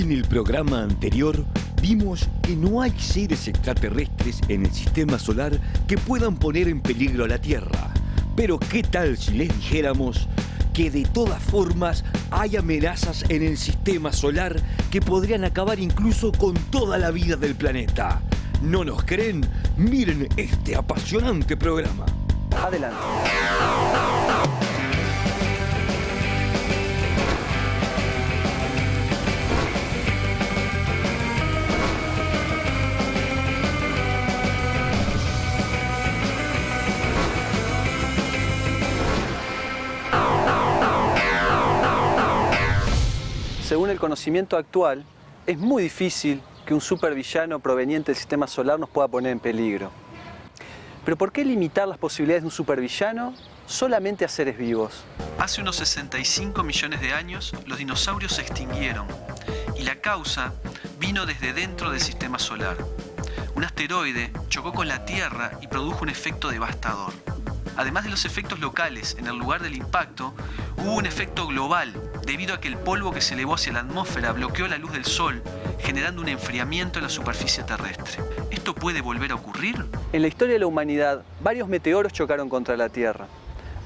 En el programa anterior vimos que no hay seres extraterrestres en el sistema solar que puedan poner en peligro a la Tierra. Pero ¿qué tal si les dijéramos que de todas formas hay amenazas en el sistema solar que podrían acabar incluso con toda la vida del planeta? ¿No nos creen? Miren este apasionante programa. Adelante. Según el conocimiento actual, es muy difícil que un supervillano proveniente del sistema solar nos pueda poner en peligro. Pero ¿por qué limitar las posibilidades de un supervillano solamente a seres vivos? Hace unos 65 millones de años, los dinosaurios se extinguieron y la causa vino desde dentro del sistema solar. Un asteroide chocó con la Tierra y produjo un efecto devastador. Además de los efectos locales en el lugar del impacto, hubo un efecto global debido a que el polvo que se elevó hacia la atmósfera bloqueó la luz del Sol, generando un enfriamiento en la superficie terrestre. ¿Esto puede volver a ocurrir? En la historia de la humanidad, varios meteoros chocaron contra la Tierra.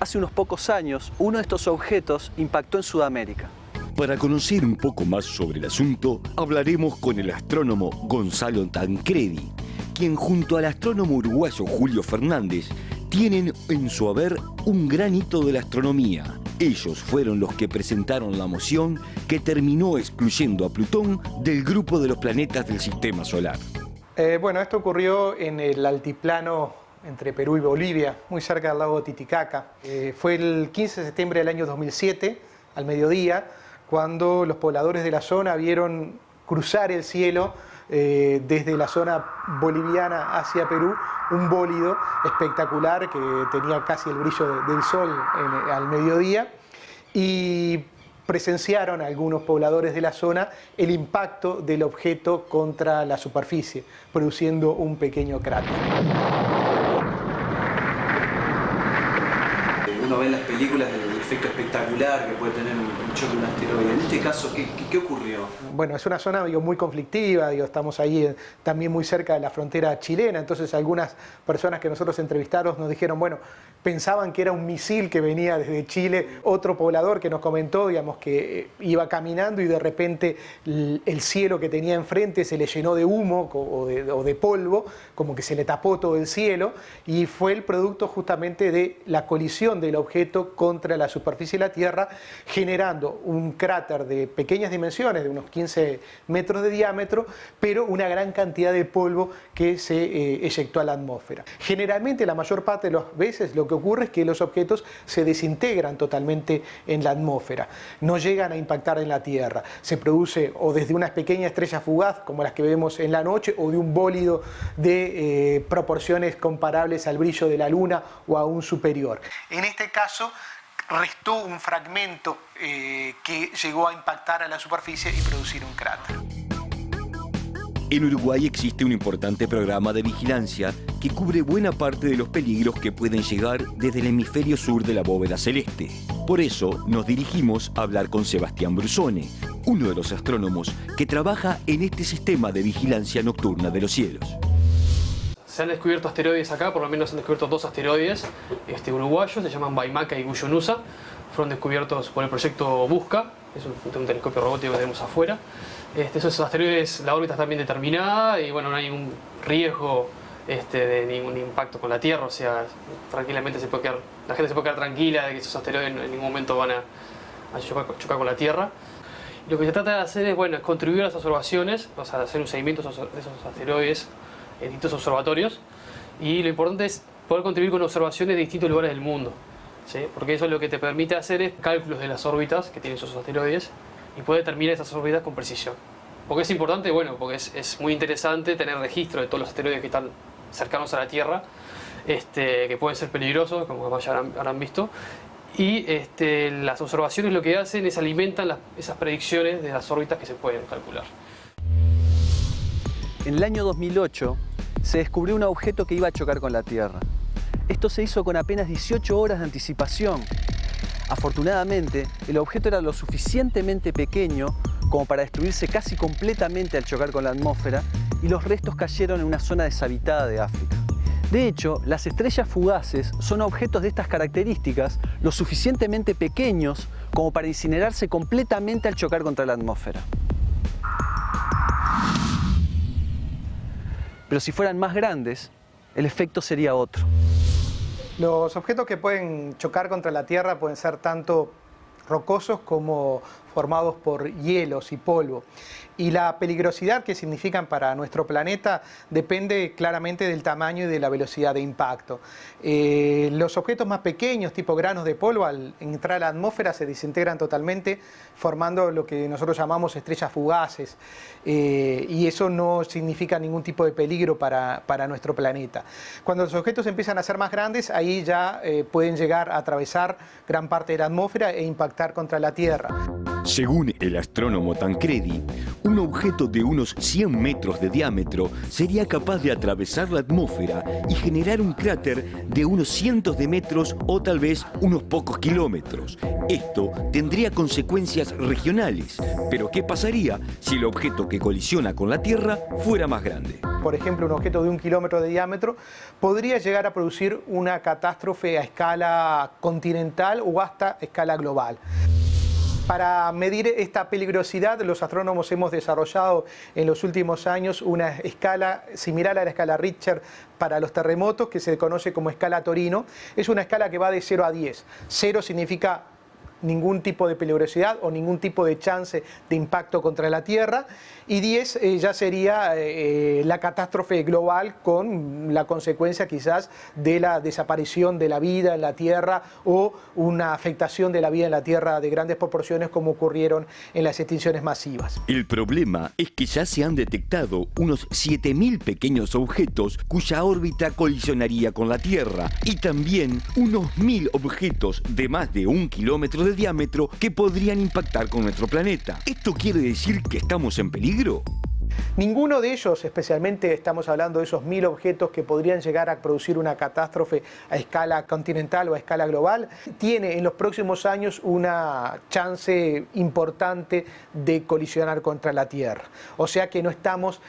Hace unos pocos años, uno de estos objetos impactó en Sudamérica. Para conocer un poco más sobre el asunto, hablaremos con el astrónomo Gonzalo Tancredi, quien junto al astrónomo uruguayo Julio Fernández tienen en su haber un gran hito de la astronomía. Ellos fueron los que presentaron la moción que terminó excluyendo a Plutón del grupo de los planetas del sistema solar. Bueno, esto ocurrió en el altiplano entre Perú y Bolivia, muy cerca del lago Titicaca. Fue el 15 de septiembre del año 2007, al mediodía, cuando los pobladores de la zona vieron cruzar el cielo desde la zona boliviana hacia Perú, un bólido espectacular que tenía casi el brillo del sol al mediodía, y presenciaron algunos pobladores de la zona el impacto del objeto contra la superficie, produciendo un pequeño cráter. Uno ve en las películas el efecto espectacular que puede tener un choque de un asteroide. En este caso, ¿qué ocurrió? Bueno, es una zona muy conflictiva, estamos ahí también muy cerca de la frontera chilena, entonces algunas personas que nosotros entrevistamos nos dijeron, bueno, pensaban que era un misil que venía desde Chile. Otro poblador que nos comentó, digamos, que iba caminando y de repente el cielo que tenía enfrente se le llenó de humo o de polvo, como que se le tapó todo el cielo, y fue el producto justamente de la colisión del objeto contra la superficie de la Tierra, generando un cráter de pequeñas dimensiones, de unos 15 metros de diámetro, pero una gran cantidad de polvo que se eyectó a la atmósfera. Generalmente, la mayor parte de las veces, lo que ocurre es que los objetos se desintegran totalmente en la atmósfera, no llegan a impactar en la Tierra. Se produce o desde una pequeña estrella fugaz, como las que vemos en la noche, o de un bólido de proporciones comparables al brillo de la Luna o aún superior. En este caso, restó un fragmento que llegó a impactar a la superficie y producir un cráter. En Uruguay existe un importante programa de vigilancia que cubre buena parte de los peligros que pueden llegar desde el hemisferio sur de la bóveda celeste. Por eso nos dirigimos a hablar con Sebastián Brusone, uno de los astrónomos que trabaja en este sistema de vigilancia nocturna de los cielos. Se han descubierto asteroides acá, por lo menos se han descubierto 2 asteroides uruguayos, se llaman Baimaca y Guyunusa. Fueron descubiertos por el proyecto Busca, es un telescopio robótico que tenemos afuera. Esos asteroides, la órbita está bien determinada y bueno, no hay ningún riesgo de ningún impacto con la Tierra, o sea, tranquilamente la gente se puede quedar tranquila de que esos asteroides en ningún momento van a chocar con la Tierra. Y lo que se trata de hacer es contribuir a las observaciones, o sea, hacer un seguimiento de esos asteroides en distintos observatorios, y lo importante es poder contribuir con observaciones de distintos lugares del mundo, ¿sí? Porque eso lo que te permite hacer es cálculos de las órbitas que tienen esos asteroides y poder determinar esas órbitas con precisión. ¿Por qué es importante? Bueno, porque es muy interesante tener registro de todos los asteroides que están cercanos a la Tierra, que pueden ser peligrosos, como ya habrán visto, y las observaciones lo que hacen es alimentan esas predicciones de las órbitas que se pueden calcular. En el año 2008 se descubrió un objeto que iba a chocar con la Tierra. Esto se hizo con apenas 18 horas de anticipación. Afortunadamente, el objeto era lo suficientemente pequeño como para destruirse casi completamente al chocar con la atmósfera, y los restos cayeron en una zona deshabitada de África. De hecho, las estrellas fugaces son objetos de estas características lo suficientemente pequeños como para incinerarse completamente al chocar contra la atmósfera. Pero si fueran más grandes, el efecto sería otro. Los objetos que pueden chocar contra la Tierra pueden ser tanto rocosos como formados por hielos y polvo. Y la peligrosidad que significan para nuestro planeta depende claramente del tamaño y de la velocidad de impacto. Los objetos más pequeños, tipo granos de polvo, al entrar a la atmósfera se desintegran totalmente, formando lo que nosotros llamamos estrellas fugaces. Y eso no significa ningún tipo de peligro para nuestro planeta. Cuando los objetos empiezan a ser más grandes, ahí ya pueden llegar a atravesar gran parte de la atmósfera e impactar contra la Tierra. Según el astrónomo Tancredi, un objeto de unos 100 metros de diámetro sería capaz de atravesar la atmósfera y generar un cráter de unos cientos de metros o tal vez unos pocos kilómetros. Esto tendría consecuencias regionales. Pero ¿qué pasaría si el objeto que colisiona con la Tierra fuera más grande? Por ejemplo, un objeto de 1 kilómetro de diámetro podría llegar a producir una catástrofe a escala continental o hasta escala global. Para medir esta peligrosidad, los astrónomos hemos desarrollado en los últimos años una escala similar a la escala Richter para los terremotos, que se conoce como escala Torino. Es una escala que va de 0 a 10. 0 significa ningún tipo de peligrosidad o ningún tipo de chance de impacto contra la Tierra, y 10 ya sería la catástrofe global, con la consecuencia quizás de la desaparición de la vida en la Tierra o una afectación de la vida en la Tierra de grandes proporciones, como ocurrieron en las extinciones masivas. El problema es que ya se han detectado unos 7.000 pequeños objetos cuya órbita colisionaría con la Tierra, y también unos 1.000 objetos de más de 1 kilómetro de diámetro que podrían impactar con nuestro planeta. ¿Esto quiere decir que estamos en peligro? Ninguno de ellos, especialmente estamos hablando de esos 1.000 objetos que podrían llegar a producir una catástrofe a escala continental o a escala global, tiene en los próximos años una chance importante de colisionar contra la Tierra. O sea que no estamos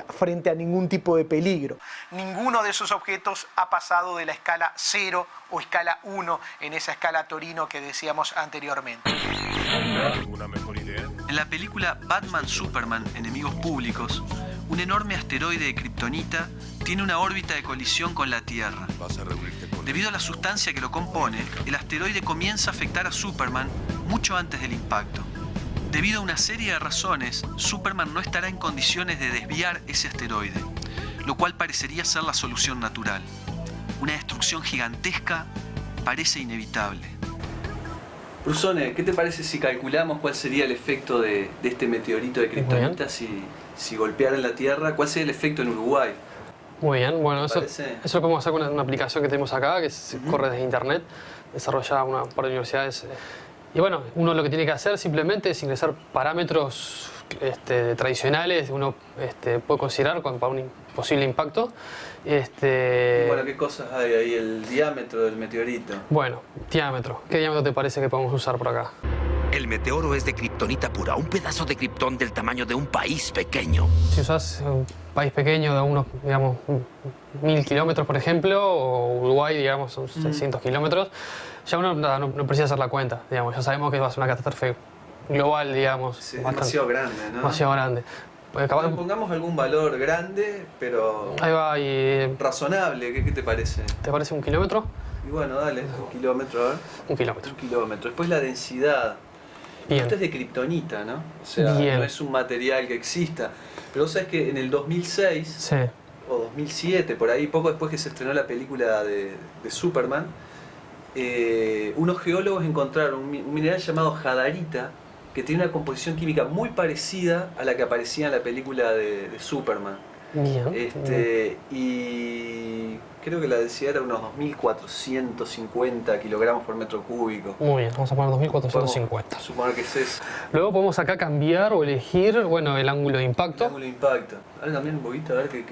frente a ningún tipo de peligro. Ninguno de esos objetos ha pasado de la escala 0 o escala 1 en esa escala Torino que decíamos anteriormente. ¿Alguna mejor idea? En la película Batman Superman, Enemigos Públicos, un enorme asteroide de kriptonita tiene una órbita de colisión con la Tierra. ¿Vas a reunirte con él? Debido a la sustancia que lo compone, el asteroide comienza a afectar a Superman mucho antes del impacto. Debido a una serie de razones, Superman no estará en condiciones de desviar ese asteroide, lo cual parecería ser la solución natural. Una destrucción gigantesca parece inevitable. Brusone, ¿qué te parece si calculamos cuál sería el efecto de este meteorito de kriptonita si golpeara en la Tierra? ¿Cuál sería el efecto en Uruguay? Muy bien, bueno, eso parece? lo podemos hacer con una aplicación que tenemos acá, que corre desde internet, desarrollada una par de universidades. Y bueno, uno lo que tiene que hacer simplemente es ingresar parámetros tradicionales, uno puede considerar para un posible impacto. Bueno, ¿qué cosas hay ahí? El diámetro del meteorito. Bueno, diámetro. ¿Qué diámetro te parece que podemos usar por acá? El meteoro es de kriptonita pura, un pedazo de kriptón del tamaño de un país pequeño. Si usas un país pequeño de unos, digamos, 1.000 kilómetros, por ejemplo, o Uruguay, digamos, son 600 kilómetros, ya uno no precisa hacer la cuenta, digamos. Ya sabemos que va a ser una catástrofe global, digamos. Sí, demasiado grande, ¿no? Demasiado grande. Bueno, pongamos algún valor grande, pero ahí va, y razonable. ¿Qué te parece? ¿Te parece 1 kilómetro? Y bueno, dale, 1 kilómetro, a ver. 1 kilómetro. 1 kilómetro. Después la densidad. Bien. Esto es de kriptonita, ¿no? O sea, Bien. no es un material que exista. Pero vos sabés que en el 2006 Sí. o 2007, por ahí, poco después que se estrenó la película de Superman, unos geólogos encontraron un mineral llamado jadarita, que tiene una composición química muy parecida a la que aparecía en la película de Superman. Bien. Y creo que la densidad era unos 2.450 kilogramos por metro cúbico. Muy bien, vamos a poner 2450. Podemos suponer que ese es Luego podemos acá cambiar o elegir, bueno, el ángulo de el impacto. ángulo de impacto. Ahora también un poquito, a ver qué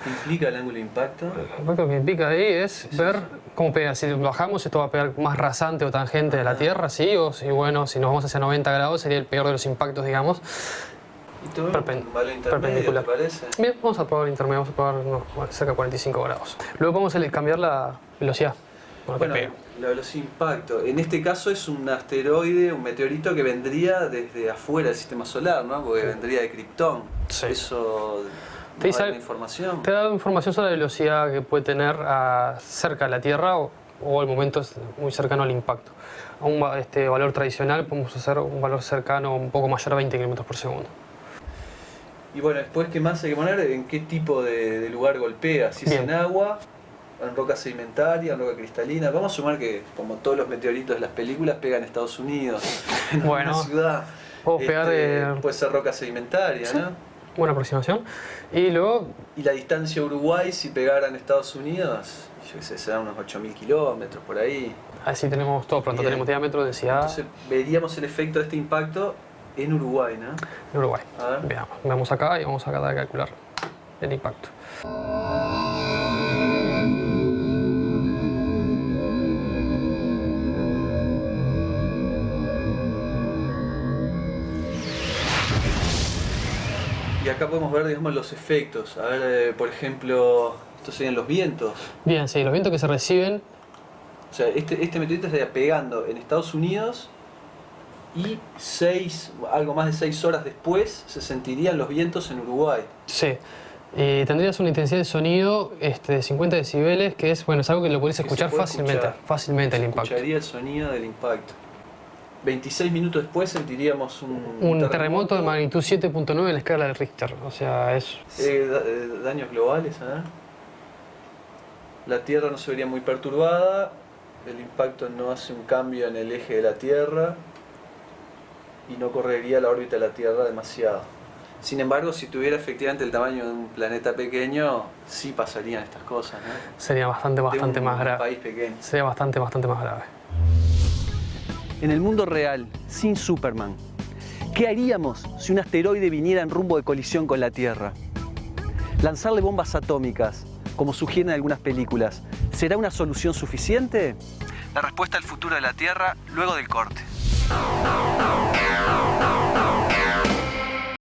implica el ángulo de impacto. Lo que implica ahí es ver cómo pega. Si bajamos, esto va a pegar más rasante o tangente de la Tierra, sí, o si, bueno, si nos vamos hacia 90 grados sería el peor de los impactos, digamos. Y tomemos un valor intermedio, perpendicular. ¿te parece? Bien, vamos a probar el intermedio, vamos a probar cerca de 45 grados. Luego podemos cambiar la velocidad. Bueno, la velocidad de impacto. En este caso es un asteroide, un meteorito que vendría desde afuera del sistema solar, ¿no? Porque vendría de Krypton. Sí. Eso ¿Te ¿nos da dice- información? Te da información sobre la velocidad que puede tener cerca de la Tierra o el momento muy cercano al impacto. A un valor tradicional podemos hacer un valor cercano un poco mayor a 20 km por segundo. Y bueno, después, ¿qué más hay que poner? ¿En qué tipo de lugar golpea? Si es Bien. en agua, en roca sedimentaria, en roca cristalina. Vamos a sumar que, como todos los meteoritos de las películas, pegan en Estados Unidos, en Bueno, una ciudad. puedo pegar puede ser roca sedimentaria, ¿no? Buena aproximación. Y luego, Y la distancia a Uruguay, si pegara en Estados Unidos, yo qué sé, serán unos 8.000 kilómetros por ahí. así tenemos todo pronto. Bien. Tenemos diámetro, densidad Entonces veríamos el efecto de este impacto en Uruguay, ¿no? en Uruguay. A ver. Veamos. Vamos acá y vamos acá a calcular el impacto. Y acá podemos ver, digamos, los efectos. A ver, por ejemplo, estos serían los vientos. Bien, sí, los vientos que se reciben, O sea, este meteorito estaría pegando en Estados Unidos y algo más de 6 horas después se sentirían los vientos en Uruguay. sí. Tendrías una intensidad de sonido de 50 decibeles, que es, bueno, es algo que lo podés Que se escuchar puede fácilmente, escuchar. fácilmente el Se impacto. escucharía el sonido del impacto. 26 minutos después sentiríamos Un terremoto de magnitud 7.9 en la escala de Richter, o sea, es... Daños globales, a ver. La Tierra no se vería muy perturbada, el impacto no hace un cambio en el eje de la Tierra y no correría la órbita de la Tierra demasiado. Sin embargo, si tuviera efectivamente el tamaño de un planeta pequeño, sí pasarían estas cosas, ¿no? Sería bastante De un más grave. país pequeño. Sería bastante más grave. En el mundo real, sin Superman, ¿qué haríamos si un asteroide viniera en rumbo de colisión con la Tierra? ¿Lanzarle bombas atómicas, como sugieren algunas películas, será una solución suficiente? La respuesta al futuro de la Tierra luego del corte.